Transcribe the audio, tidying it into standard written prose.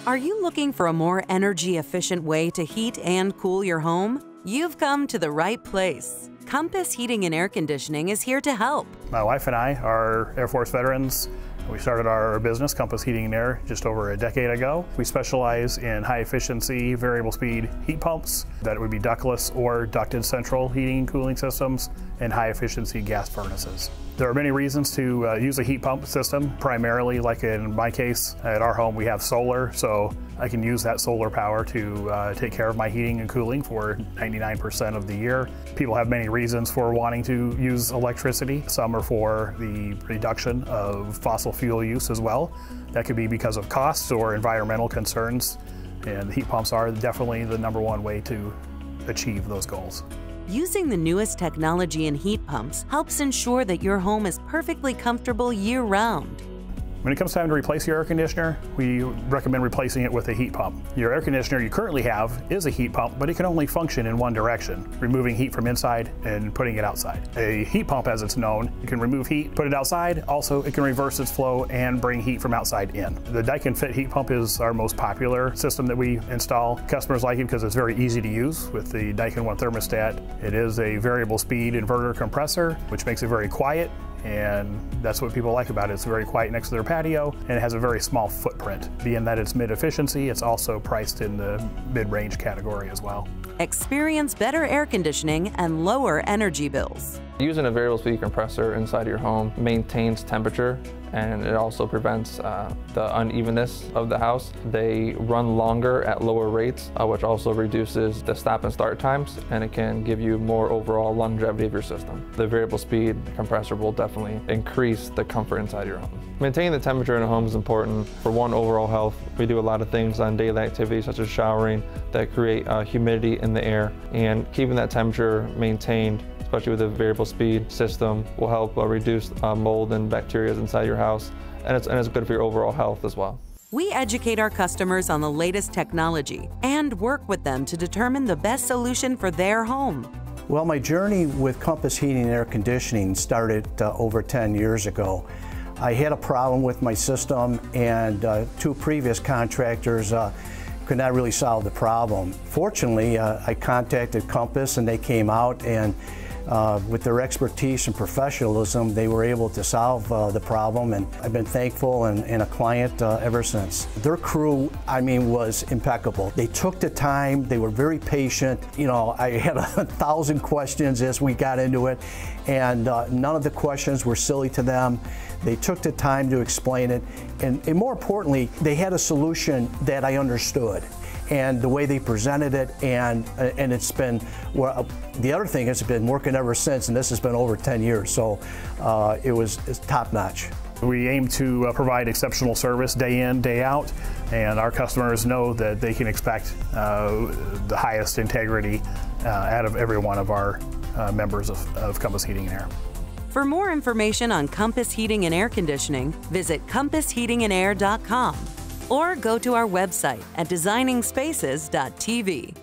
Are you looking for a more energy-efficient way to heat and cool your home? You've come to the right place. Compass Heating and Air Conditioning is here to help. My wife and I are Air Force veterans. We started our business, Compass Heating and Air, just over a decade ago. We specialize in high-efficiency, variable speed heat pumps that would be ductless or ducted central heating and cooling systems and high-efficiency gas furnaces. There are many reasons to use a heat pump system. Primarily, like in my case, at our home we have solar, so I can use that solar power to take care of my heating and cooling for 99% of the year. People have many reasons for wanting to use electricity. Some are for the reduction of fossil fuel use as well. That could be because of costs or environmental concerns, and heat pumps are definitely the #1 way to achieve those goals. Using the newest technology in heat pumps helps ensure that your home is perfectly comfortable year-round. When it comes time to replace your air conditioner, we recommend replacing it with a heat pump. Your air conditioner you currently have is a heat pump, but it can only function in one direction, removing heat from inside and putting it outside. A heat pump, as it's known, you can remove heat, put it outside. Also, it can reverse its flow and bring heat from outside in. The Daikin Fit heat pump is our most popular system that we install. Customers like it because it's very easy to use with the Daikin 1 thermostat. It is a variable speed inverter compressor, which makes it very quiet. And that's what people like about it. It's very quiet next to their patio, and it has a very small footprint. Being that it's mid-efficiency, it's also priced in the mid-range category as well. Experience better air conditioning and lower energy bills. Using a variable speed compressor inside your home maintains temperature, and it also prevents the unevenness of the house. They run longer at lower rates, which also reduces the stop and start times, and it can give you more overall longevity of your system. The variable speed compressor will definitely increase the comfort inside your home. Maintaining the temperature in a home is important for overall health. We do a lot of things on daily activities such as showering that create humidity in the air, and keeping that temperature maintained, especially with a variable speed system, will help reduce mold and bacteria inside your house, and it's good for your overall health as well. We educate our customers on the latest technology and work with them to determine the best solution for their home. Well, my journey with Compass Heating and Air Conditioning started over 10 years ago. I had a problem with my system, and 2 previous contractors could not really solve the problem. Fortunately, I contacted Compass, and they came out, and with their expertise and professionalism, they were able to solve the problem, and I've been thankful and a client ever since. Their crew, I mean, was impeccable. They took the time, they were very patient. You know, I had 1,000 questions as we got into it, and none of the questions were silly to them. They took the time to explain it, and more importantly, they had a solution that I understood. And the way they presented it, and it's been, well, the other thing has been working ever since, and this has been over 10 years, so it's top notch. We aim to provide exceptional service day in, day out, and our customers know that they can expect the highest integrity out of every one of our members of Compass Heating and Air. For more information on Compass Heating and Air Conditioning, visit compassheatingandair.com or go to our website at designingspaces.tv.